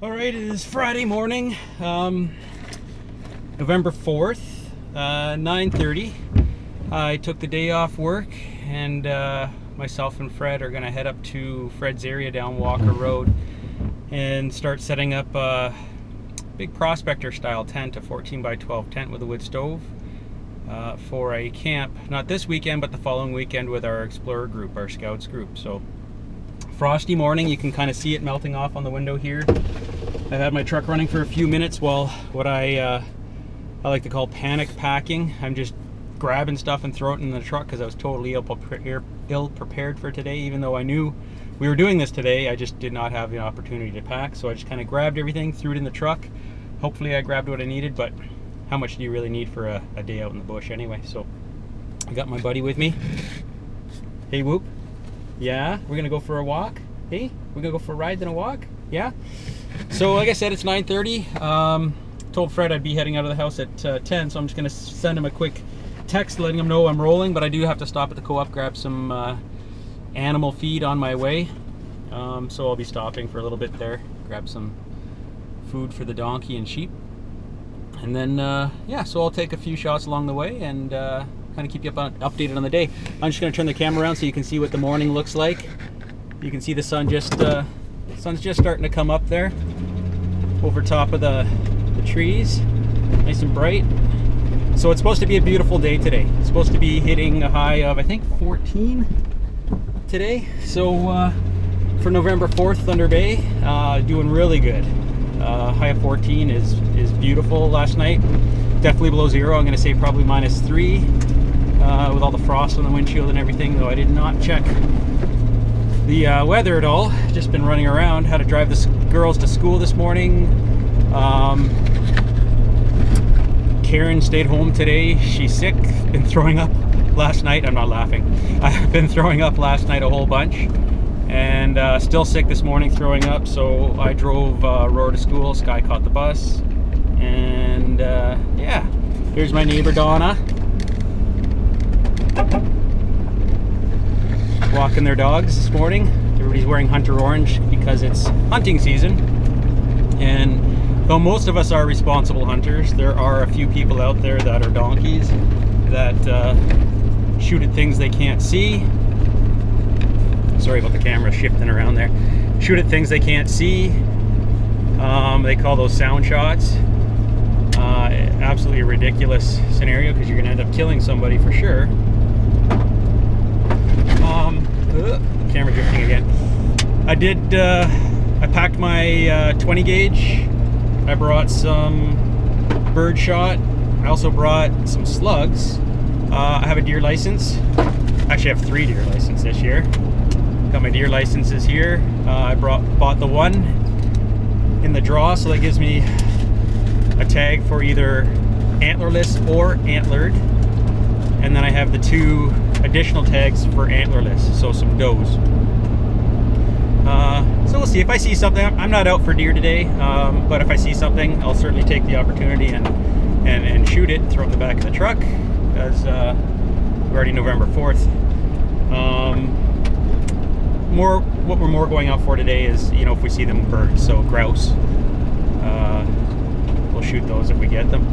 All right, it is Friday morning, November 4th, 9:30. I took the day off work, and myself and Fred are gonna head up to Fred's area down Walker Road and start setting up a big prospector style tent, a 14 by 12 tent with a wood stove for a camp, not this weekend, but the following weekend with our Explorer group, our Scouts group. So frosty morning, you can kind of see it melting off on the window here. I've had my truck running for a few minutes while what I like to call panic packing. I'm just grabbing stuff and throwing it in the truck because I was totally ill prepared for today. Even though I knew we were doing this today, I just did not have the opportunity to pack. So I just kind of grabbed everything, threw it in the truck. Hopefully I grabbed what I needed, but how much do you really need for a day out in the bush anyway? So I got my buddy with me. Hey, Whoop. Yeah, we're gonna go for a walk. Hey, we're gonna go for a ride then a walk. Yeah. So like I said, it's 9:30. Told Fred I'd be heading out of the house at 10, so I'm just gonna send him a quick text letting him know I'm rolling, but I do have to stop at the co-op, grab some animal feed on my way. So I'll be stopping for a little bit there, grab some food for the donkey and sheep. And then, yeah, so I'll take a few shots along the way and kind of keep you updated on the day. I'm just gonna turn the camera around so you can see what the morning looks like. You can see the sun sun's just starting to come up there over top of the trees, nice and bright. So it's supposed to be a beautiful day today. It's supposed to be hitting a high of, I think, 14 today. So for November 4th, Thunder Bay, doing really good. High of 14 is beautiful. Last night, definitely below zero. I'm gonna say probably -3 with all the frost on the windshield and everything, though I did not check the weather at all. Just been running around. Had to drive the girls to school this morning. Karen stayed home today. She's sick. Been throwing up last night. I'm not laughing. I've been throwing up last night a whole bunch, and still sick this morning, throwing up. So I drove Aurora to school. Sky caught the bus, and yeah. Here's my neighbor Donna, walking their dogs this morning. Everybody's wearing hunter orange because it's hunting season, and though most of us are responsible hunters, there are a few people out there that are donkeys that shoot at things they can't see. Sorry about the camera shifting around there. Shoot at things they can't see. They call those sound shots. Absolutely a ridiculous scenario because you're going to end up killing somebody for sure. Camera drifting again. I packed my 20 gauge. I brought some bird shot. I also brought some slugs. I have a deer license. Actually, I have 3 deer licenses this year. Got my deer licenses here. I bought the one in the draw, so that gives me a tag for either antlerless or antlered. And then I have the 2 additional tags for antlerless, so some does. So we'll see if I see something. I'm not out for deer today, but if I see something, I'll certainly take the opportunity and shoot it, throw it in the back of the truck, as we're already November 4th. What we're more going out for today is, you know, if we see them birds, so grouse. We'll shoot those if we get them.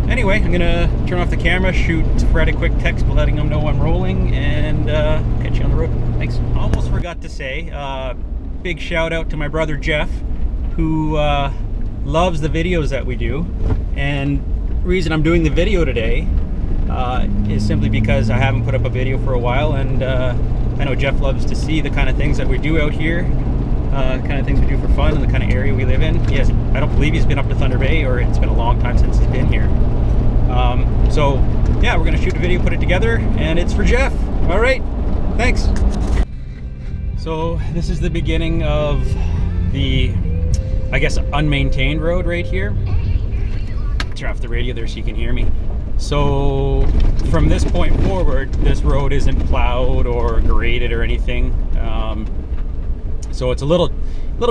Anyway, I'm gonna turn off the camera, shoot Fred a quick text letting him know I'm rolling, and catch you on the road. Thanks. Almost forgot to say, big shout out to my brother Jeff, who loves the videos that we do. And the reason I'm doing the video today is simply because I haven't put up a video for a while, and I know Jeff loves to see the kind of things that we do out here, the kind of things we do for fun, and the kind of area we live in. I don't believe he's been up to Thunder Bay, or it's been a long time since he's been here. So yeah, we're gonna shoot a video, put it together, and it's for Jeff. All right, thanks. So this is the beginning of the, I guess, unmaintained road right here. Turn off the radio there so you can hear me. So from this point forward, this road isn't plowed or graded or anything. So it's a little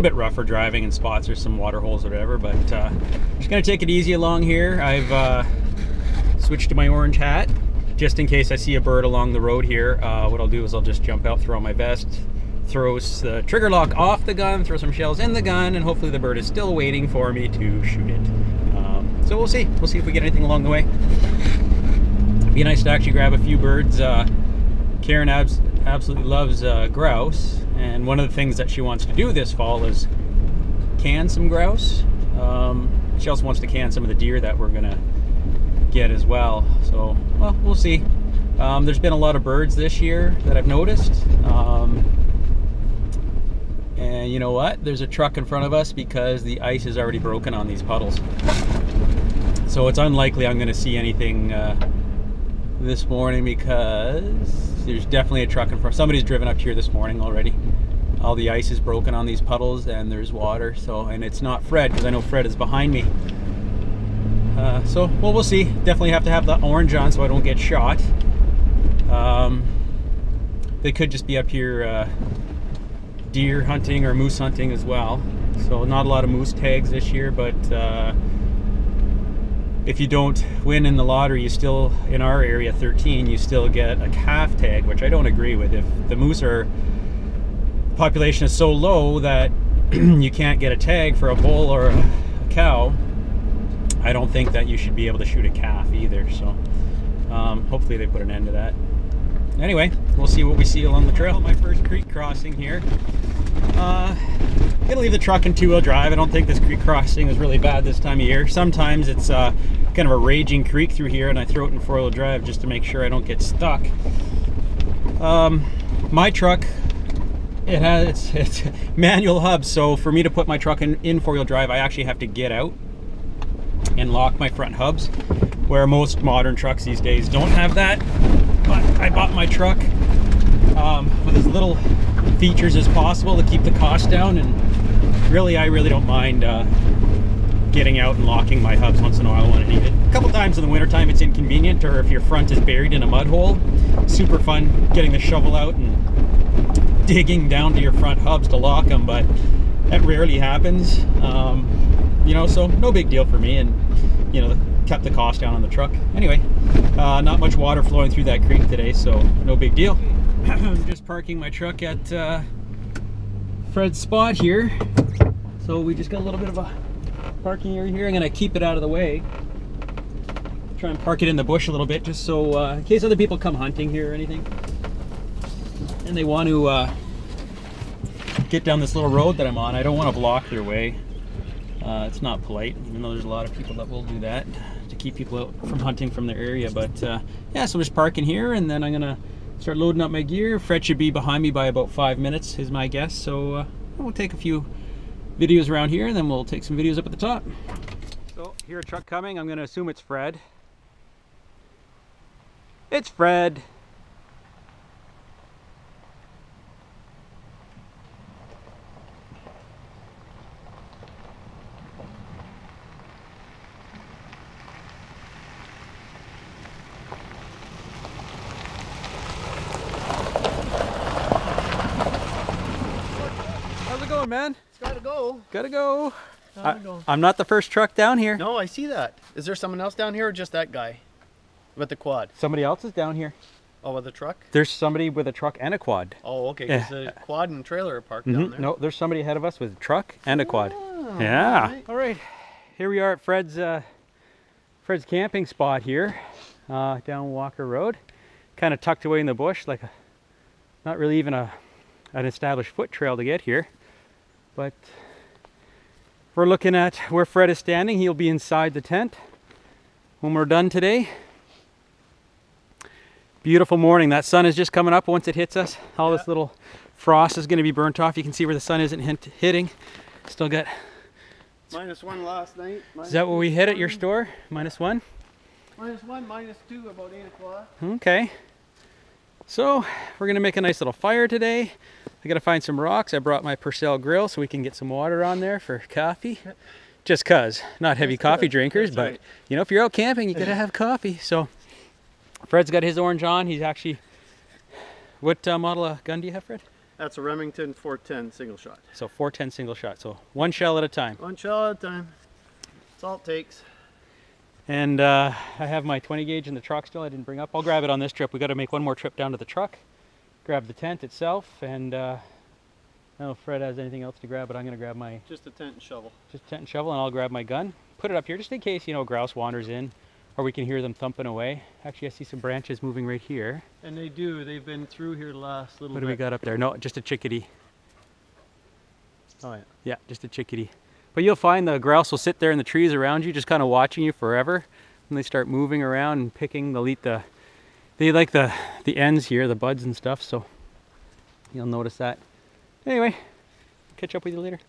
bit rougher driving in spots. There's some water holes or whatever, but just gonna take it easy along here. I've switched to my orange hat just in case I see a bird along the road here. What I'll do is I'll just jump out, throw on my vest, throws the trigger lock off the gun, throw some shells in the gun, and hopefully the bird is still waiting for me to shoot it. So we'll see. We'll see if we get anything along the way. It'd be nice to actually grab a few birds. Karen absolutely loves grouse, and one of the things that she wants to do this fall is can some grouse. She also wants to can some of the deer that we're gonna get as well. So, well, we'll see. There's been a lot of birds this year that I've noticed. And you know what? There's a truck in front of us because the ice is already broken on these puddles. So it's unlikely I'm gonna see anything this morning because there's definitely a truck in front. Somebody's driven up here this morning already. All the ice is broken on these puddles and there's water. So, and it's not Fred because I know Fred is behind me. So, well, we'll see. Definitely have to have the orange on so I don't get shot. They could just be up here deer hunting or moose hunting as well. So not a lot of moose tags this year, but if you don't win in the lottery, you still, in our area 13, you still get a calf tag, which I don't agree with. If the moose population is so low that you can't get a tag for a bull or a cow, I don't think that you should be able to shoot a calf either. So hopefully they put an end to that. Anyway, we'll see what we see along the trail. My first creek crossing here. Gonna leave the truck in two-wheel drive. I don't think this creek crossing is really bad this time of year. Sometimes it's kind of a raging creek through here, and I throw it in four-wheel drive just to make sure I don't get stuck. My truck, it's manual hub, so for me to put my truck in four-wheel drive, I actually have to get out and lock my front hubs, where most modern trucks these days don't have that. But I bought my truck with as little features as possible to keep the cost down, and really I really don't mind getting out and locking my hubs once in a while when I need it. A couple times in the wintertime it's inconvenient, or if your front is buried in a mud hole, super fun getting the shovel out and digging down to your front hubs to lock them, but that rarely happens. You know, so no big deal for me, and you know, kept the cost down on the truck. Anyway, not much water flowing through that creek today, so no big deal. I'm just parking my truck at Fred's spot here. So we just got a little bit of a parking area here. I'm gonna keep it out of the way. Try and park it in the bush a little bit, just so in case other people come hunting here or anything, and they want to get down this little road that I'm on. I don't want to block their way. It's not polite, even though there's a lot of people that will do that to keep people out from hunting from their area. But yeah, so I'm just parking here, and then I'm gonna start loading up my gear. Fred should be behind me by about 5 minutes, is my guess. So we'll take a few videos around here, and then we'll take some videos up at the top. So hear a truck coming. I'm gonna assume it's Fred. It's Fred. Man, it's gotta go. Gotta go. I'm not the first truck down here. No, I see that. Is there someone else down here, or just that guy with the quad? Somebody else is down here. Oh, with a truck? There's somebody with a truck and a quad. Oh, okay. Because the quad and trailer are parked down there. No, there's somebody ahead of us with a truck and a quad. Oh, Yeah. All right. Here we are at Fred's camping spot here, down Walker Road. Kind of tucked away in the bush, like not really even an established foot trail to get here. But we're looking at where Fred is standing. He'll be inside the tent when we're done today. Beautiful morning. That sun is just coming up. Once it hits us, all this little frost is going to be burnt off. You can see where the sun isn't hitting. Still got -1 last night. Is that what we hit at your store? -1? -1, -2, about 8 o'clock. Okay. So we're going to make a nice little fire today. I got to find some rocks. I brought my Purcell grill so we can get some water on there for coffee. Just cause, not heavy coffee drinkers, but right. You know, if you're out camping, you gotta have coffee. So Fred's got his orange on. He's actually, what model of gun do you have, Fred? That's a Remington 410 single shot. So 410 single shot. So one shell at a time. One shell at a time. That's all it takes. And I have my 20 gauge in the truck still. I didn't bring up. I'll grab it on this trip. We got to make one more trip down to the truck, grab the tent itself, and I don't know if Fred has anything else to grab, but I'm going to grab my Just a tent and shovel. just tent and shovel, and I'll grab my gun. Put it up here just in case, you know, grouse wanders in, or we can hear them thumping away. Actually, I see some branches moving right here. And they do. They've been through here the last little What bit. do we got up there? No, just a chickadee. Oh yeah. Yeah, just a chickadee. But you'll find the grouse will sit there in the trees around you, just kind of watching you forever. And they start moving around and picking. They'll eat they like the ends here, the buds and stuff. So you'll notice that. Anyway, catch up with you later.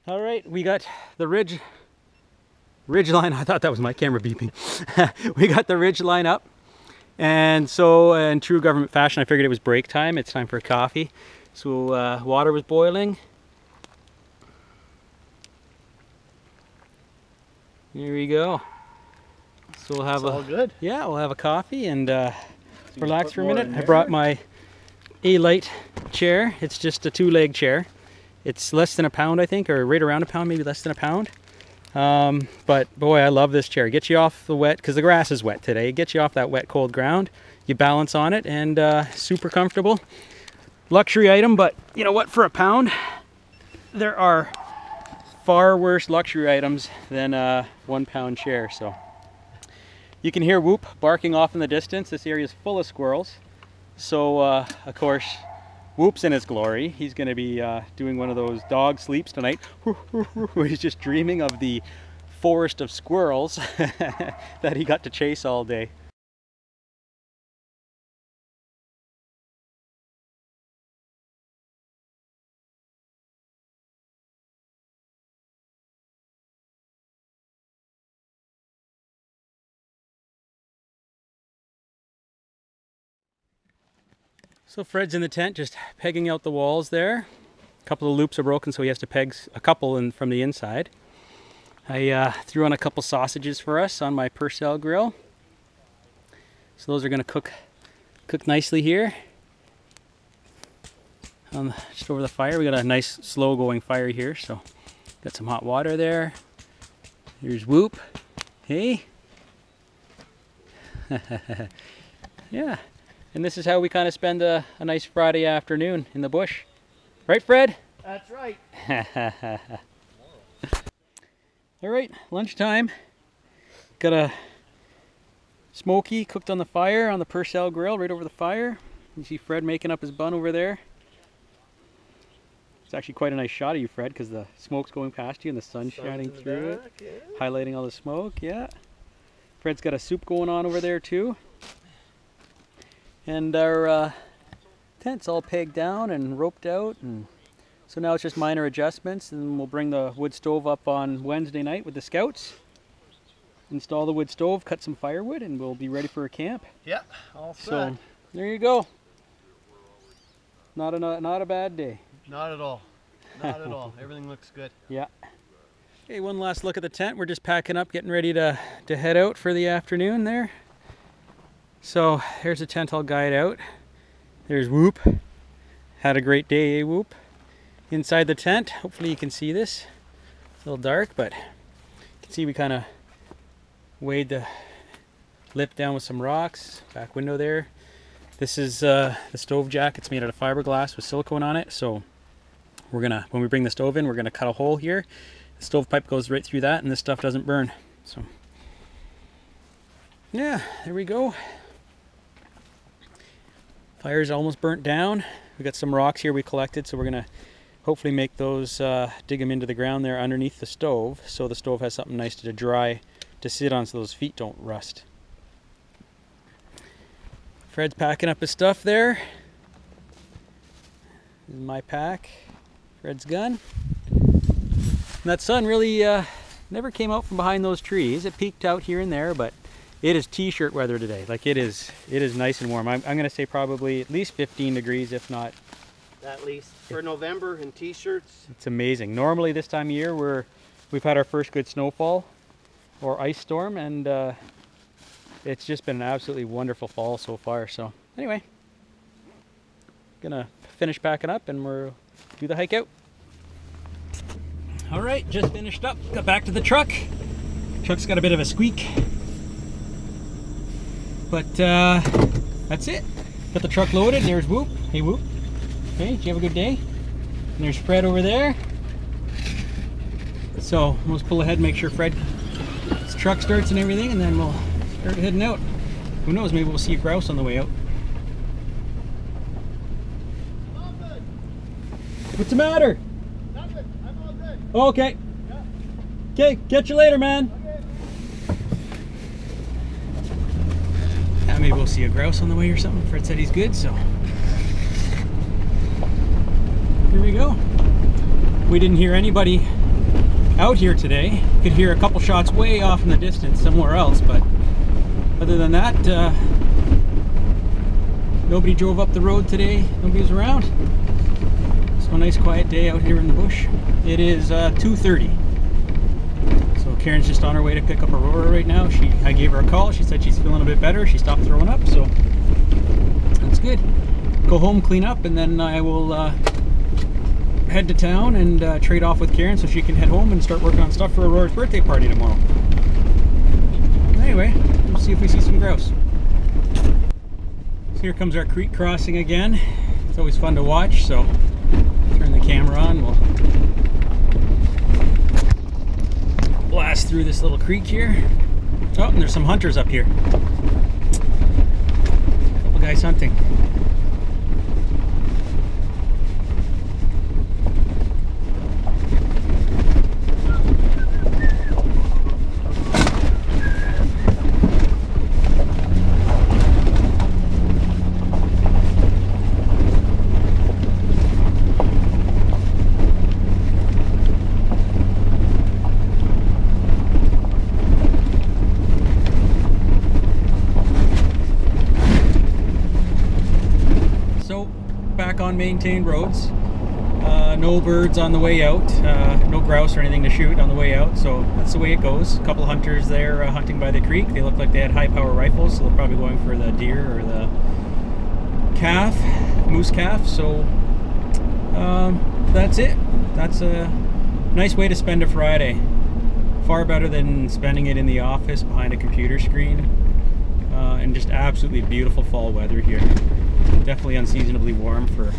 All right, we got the ridge line. I thought that was my camera beeping. We got the ridge line up, and so in true government fashion, I figured it was break time. It's time for coffee. So water was boiling. Here we go. So we'll have all good. Yeah, we'll have a coffee and relax for a minute. I brought my A-Lite chair. It's just a 2-leg chair. It's less than a pound, I think, or right around a pound, maybe less than a pound. But boy, I love this chair. It gets you off the wet, because the grass is wet today. It gets you off that wet, cold ground. You balance on it, and super comfortable. Luxury item, but you know what? For a pound, there are far worse luxury items than a 1-pound chair. So you can hear Whoop barking off in the distance. This area is full of squirrels. So of course, Whoop's in his glory. He's going to be doing one of those dog sleeps tonight. He's just dreaming of the forest of squirrels that he got to chase all day. So Fred's in the tent just pegging out the walls there. A couple of loops are broken, so he has to peg a couple in from the inside. I threw on a couple sausages for us on my Purcell grill. So those are going to cook nicely here. Just over the fire. We got a nice slow going fire here, so got some hot water there. Here's Whoop. Hey. Yeah. And this is how we kind of spend a nice Friday afternoon in the bush. Right, Fred? That's right. All right, lunchtime. Got a smoky cooked on the fire on the Purcell grill right over the fire. You see Fred making up his bun over there. It's actually quite a nice shot of you, Fred, because the smoke's going past you and the sun's shining through it, yeah. highlighting all the smoke. Yeah. Fred's got a soup going on over there too. And our tent's all pegged down and roped out, and so now it's just minor adjustments, and we'll bring the wood stove up on Wednesday night with the scouts, install the wood stove, cut some firewood, and we'll be ready for a camp. Yeah, all set. So there you go. Not a bad day. Not at all. Not at all. Everything looks good. Yeah. Okay, one last look at the tent. We're just packing up, getting ready to head out for the afternoon there. So here's the tent all guyed out. There's Whoop. Had a great day, eh, Whoop? Inside the tent, hopefully you can see this. It's a little dark, but you can see we kind of weighed the lip down with some rocks. Back window there. This is the stove jack. It's made out of fiberglass with silicone on it. So we're gonna, when we bring the stove in, we're gonna cut a hole here. The stove pipe goes right through that, and this stuff doesn't burn. So yeah, there we go. Fire's almost burnt down. We got some rocks here we collected, so we're gonna hopefully make those, dig them into the ground there underneath the stove, so the stove has something nice to dry to sit on, so those feet don't rust. Fred's packing up his stuff there. This is my pack, Fred's gun. And that sun really never came out from behind those trees. It peeked out here and there, but it is t-shirt weather today. Like it is nice and warm. I'm gonna say probably at least 15 degrees, if not. At least for November in t-shirts. It's amazing. Normally this time of year we've had our first good snowfall or ice storm, and it's just been an absolutely wonderful fall so far. So anyway, gonna finish packing up and we'll do the hike out. All right, just finished up, got back to the truck. Truck's got a bit of a squeak, but that's it. Got the truck loaded. There's Whoop. Hey Whoop. Hey, did you have a good day? And there's Fred over there. So let's pull ahead and make sure Fred's truck starts and everything, and then we'll start heading out. Who knows, maybe we'll see a grouse on the way out. All good. What's the matter? Nothing. I'm all good. Oh, okay. Yeah. Okay, catch you later, man. Okay. Yeah, maybe we'll see a grouse on the way or something. Fred said he's good, so here we go. We didn't hear anybody out here today. Could hear a couple shots way off in the distance somewhere else, but other than that, nobody drove up the road today. Nobody was around. So a nice quiet day out here in the bush. It is 2:30. So Karen's just on her way to pick up Aurora right now. I gave her a call. She said she's feeling a bit better. She stopped throwing up, so that's good. Go home, clean up, and then I will head to town and trade off with Karen so she can head home and start working on stuff for Aurora's birthday party tomorrow. Anyway, we'll see if we see some grouse. So here comes our creek crossing again. It's always fun to watch, so turn the camera on. We'll blast through this little creek here. Oh, and there's some hunters up here. A couple guys hunting. Back on maintained roads. No birds on the way out, no grouse or anything to shoot on the way out, so that's the way it goes. A couple hunters there hunting by the creek. They look like they had high power rifles, so they're probably going for the deer or the calf, moose calf. So that's it. That's a nice way to spend a Friday. Far better than spending it in the office behind a computer screen. And just absolutely beautiful fall weather here. Definitely unseasonably warm for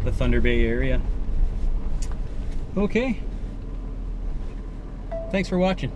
the Thunder Bay area. Okay. Thanks for watching.